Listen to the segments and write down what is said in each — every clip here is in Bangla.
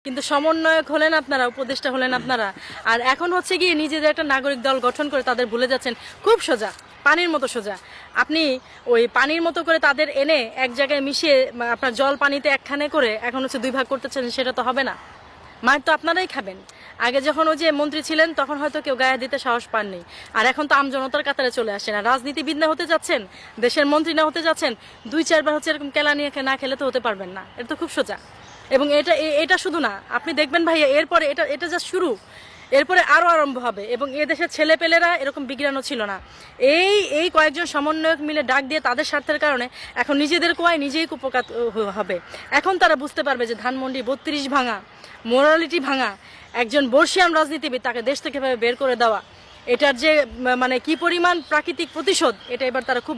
কিন্তু সমন্বয়ক হলেন আপনারা, উপদেষ্টা হলেন আপনারা, আর এখন হচ্ছে গিয়ে নিজেদের একটা নাগরিক দল গঠন করে তাদের ভুলে যাচ্ছেন। খুব সোজা, পানির মতো সোজা। আপনি ওই পানির মতো করে তাদের এনে এক জায়গায় মিশিয়ে আপনার জল পানিতে একখানে করে এখন হচ্ছে দুই ভাগ করতেছেন, সেটা তো হবে না। মার তো আপনারাই খাবেন। আগে যখন ওই যে মন্ত্রী ছিলেন তখন হয়তো কেউ গায়ে দিতে সাহস পাননি, আর এখন তো আমজনতার কাতারে চলে আসেন। আর রাজনীতিবিদ না হতে যাচ্ছেন, দেশের মন্ত্রী না হতে যাচ্ছেন, 2-4 বার হচ্ছে এরকম কেলা নিয়ে না খেলে তো হতে পারবেন না। এটা তো খুব সোজা। এবং এটা শুধু না, আপনি দেখবেন ভাইয়া, এরপরে এটা যা শুরু, এরপরে আরও আরম্ভ হবে। এবং এ দেশের ছেলেপেলেরা এরকম বিজ্ঞানও ছিল না। এই কয়েকজন সমন্বয়ক মিলে ডাক দিয়ে তাদের স্বার্থের কারণে এখন নিজেদের কোয়ায় নিজেই কুপকাত হবে। এখন তারা বুঝতে পারবে যে ধানমন্ডি 32 ভাঙা, মোরালিটি ভাঙা একজন বর্ষিয়ান রাজনীতিবিদ, তাকে দেশ থেকে বের করে দেওয়া, এটার যে মানে কি পরিমাণ প্রাকৃতিক প্রতিশোধ, এটা এবার তারা খুব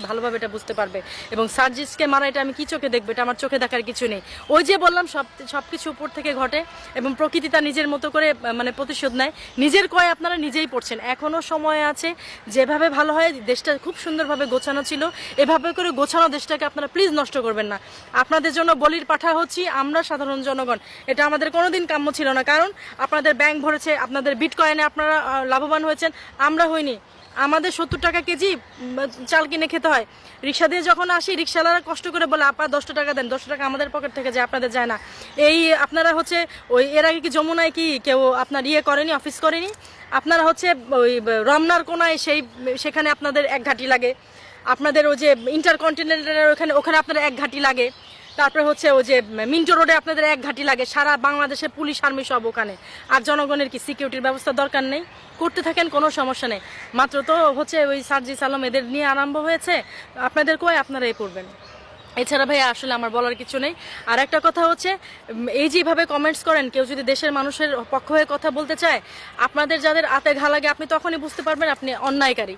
ভালোভাবে এটা বুঝতে পারবে। এবং সার্জিসকে মারা, এটা আমি কি চোখে দেখবো? এটা আমার চোখে দেখার কিছু নেই। ওই যে বললাম, সব কিছু উপর থেকে ঘটে এবং প্রকৃতি তার নিজের মতো করে মানে প্রতিশোধ নেয়। নিজের কয় আপনারা নিজেই পড়ছেন। এখনও সময় আছে, যেভাবে ভালো হয়, দেশটা খুব সুন্দরভাবে গোছানো ছিল, এভাবে করে গোছানো দেশটাকে আপনারা প্লিজ নষ্ট করবেন না। আপনাদের জন্য বলির পাঠা হচ্ছি আমরা সাধারণ জনগণ। এটা আমাদের কোনোদিন কাম্য ছিল না, কারণ আপনাদের ব্যাংক ভরেছে, আপনাদের বিটকয়েনে আপনারা লাভবান হয়েছেন, আমরা হইনি। আমাদের 70 টাকা কেজি চাল কিনে খেতে হয়। রিক্সা দিয়ে যখন আসি, রিক্সাওয়ালারা কষ্ট করে বলে আপা 10 টাকা দেন, 10 টাকা আমাদের পকেট থেকে যায়, আপনাদের যায় না। এই আপনারা হচ্ছে ওই এর আগে কি যমুনায় কি কেউ আপনার করেনি, অফিস করেনি? আপনারা হচ্ছে ওই রমনার কোনায় সেখানে আপনাদের 1 ঘাটি লাগে। আপনাদের ওই যে ইন্টারকন্টিনেন্টালের ওখানে আপনাদের 1 ঘাটি লাগে। তারপরে হচ্ছে ওই যে মিন্টো রোডে আপনাদের 1 ঘাটি লাগে। সারা বাংলাদেশের পুলিশ আর্মি সব ওখানে। আর জনগণের কি সিকিউরিটির ব্যবস্থা দরকার নেই? করতে থাকেন, কোনো সমস্যা নেই। মাত্র তো হচ্ছে ওই সার্জিস আলম এদের নিয়ে আরম্ভ হয়েছে, আপনাদের কই আপনারাই পড়বেন। এছাড়া ভাই আসলে আমার বলার কিছু নেই। আর একটা কথা হচ্ছে, এই যেভাবে কমেন্টস করেন, কেউ যদি দেশের মানুষের পক্ষ হয়ে কথা বলতে চায়, আপনাদের যাদের আতে ঘা লাগে, আপনি তখনই বুঝতে পারবেন আপনি অন্যায়কারী।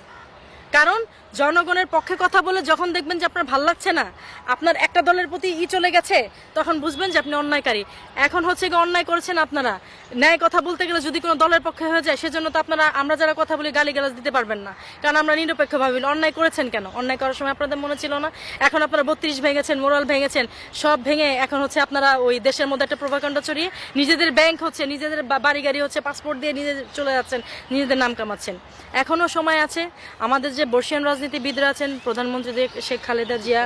কারণ জনগণের পক্ষে কথা বলে যখন দেখবেন যে আপনার ভাল লাগছে না, আপনার একটা দলের প্রতি চলে গেছে, তখন বুঝবেন যে আপনি অন্যায়কারী। এখন হচ্ছে কি অন্যায় করেছেন আপনারা। ন্যায় কথা বলতে গেলে যদি কোনো দলের পক্ষে হয়ে যায়, সেজন্য তো আমরা যারা কথা বলি গালিগালাজ দিতে পারবেন না, কারণ আমরা নিরপেক্ষ ভাবি। অন্যায় করেছেন কেন? অন্যায় করার সময় আপনাদের মনে ছিল না? এখন আপনারা 32 ভেঙেছেন, মোরাল ভেঙেছেন, সব ভেঙে এখন হচ্ছে আপনারা ওই দেশের মধ্যে একটা প্রভাকাণ্ড ছড়িয়ে নিজেদের ব্যাংক হচ্ছে, নিজেদের বাড়ি গাড়ি হচ্ছে, পাসপোর্ট দিয়ে নিজেদের চলে যাচ্ছেন, নিজেদের নাম কামাচ্ছেন। এখনও সময় আছে। আমাদের যে বর্ষিয়ান রাজনীতিবিদরা আছেন, প্রধানমন্ত্রী শেখ খালেদা জিয়া,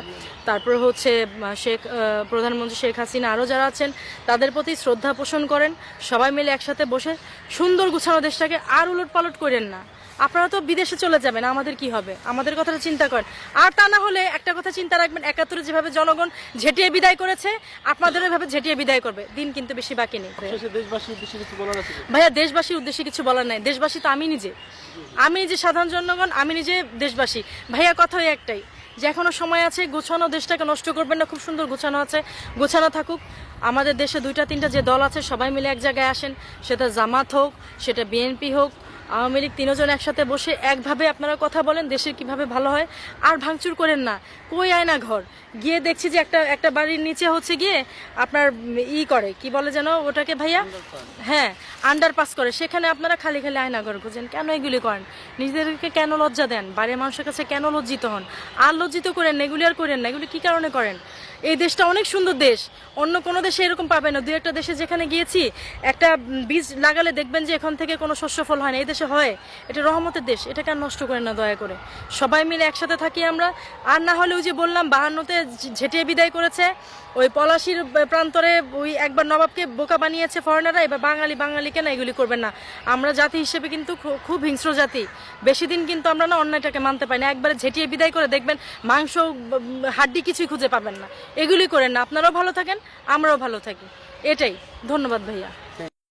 তারপর হচ্ছে প্রধানমন্ত্রী শেখ হাসিনা, আরও যারা আছেন, তাদের প্রতি শ্রদ্ধা পোষণ করেন। সবাই মিলে একসাথে বসে সুন্দর গুছানো দেশটাকে আর উলট পালট করেন না। আপনারা তো বিদেশে চলে যাবেন, আমাদের কি হবে? আমাদের কথাটা চিন্তা করেন। আর তা না হলে একটা কথা চিন্তা রাখবেন, 71 যেভাবে জনগণ ঝেঁটিয়ে বিদায় করেছে, আপনাদের এভাবে ঝেঁটিয়ে বিদায় করবে। দিন কিন্তু বেশি বাকি নেই ভাইয়া। দেশবাসীর উদ্দেশ্যে কিছু বলার নাই। দেশবাসী তো আমি নিজে সাধারণ জনগণ, আমি নিজে দেশবাসী। ভাইয়া কথা ওই একটাই, যে এখনো সময় আছে, গোছানো দেশটাকে নষ্ট করবেন না। খুব সুন্দর গোছানো আছে, গোছানো থাকুক। আমাদের দেশে 2-3টা যে দল আছে, সবাই মিলে এক জায়গায় আসেন। সেটা জামাত হোক, সেটা বিএনপি হোক, আওয়ামী লীগ, 3জন একসাথে বসে একভাবে আপনারা কথা বলেন দেশের কিভাবে ভালো হয়। আর ভাঙচুর করেন না। কই আয়না ঘর গিয়ে দেখছি যে একটা বাড়ির নিচে হচ্ছে গিয়ে আপনার করে, কি বলে যেন ওটাকে ভাইয়া, হ্যাঁ, আন্ডারপাস করে, সেখানে আপনারা খালি খালি আয়না ঘর খুঁজেন। কেন এগুলি করেন? নিজেদেরকে কেন লজ্জা দেন? বাইরের মানুষের কাছে কেন লজ্জিত হন? আর লজ্জিত করেন না, এগুলি আর করেন না। এগুলি কি কারণে করেন? এই দেশটা অনেক সুন্দর দেশ, অন্য কোনো দেশে এরকম পাবে না। 2-1টা দেশে যেখানে গিয়েছি, একটা বীজ লাগালে দেখবেন যে এখান থেকে কোনো শস্য ফল হয় না। এই দেশে হয়। এটা রহমতের দেশ, এটাকে আর নষ্ট করেন না দয়া করে। সবাই মিলে একসাথে থাকি আমরা। আর না হলে ওই যে বললাম, 52-তে ঝেঁটিয়ে বিদায় করেছে, ওই পলাশির প্রান্তরে ওই একবার নবাবকে বোকা বানিয়েছে ফরেনাররা, এবার বাঙালি কেন এগুলি করবেন না। আমরা জাতি হিসেবে কিন্তু খুব হিংস্র জাতি। বেশি দিন কিন্তু আমরা না অন্যায়টাকে মানতে পারি না। একবারে ঝেঁটিয়ে বিদায় করে দেখবেন মাংস হাড্ডি কিছুই খুঁজে পাবেন না। এগুলি করেন না। আপনারাও ভালো থাকেন, আমরাও ভালো থাকি। এটাই। ধন্যবাদ ভাইয়া।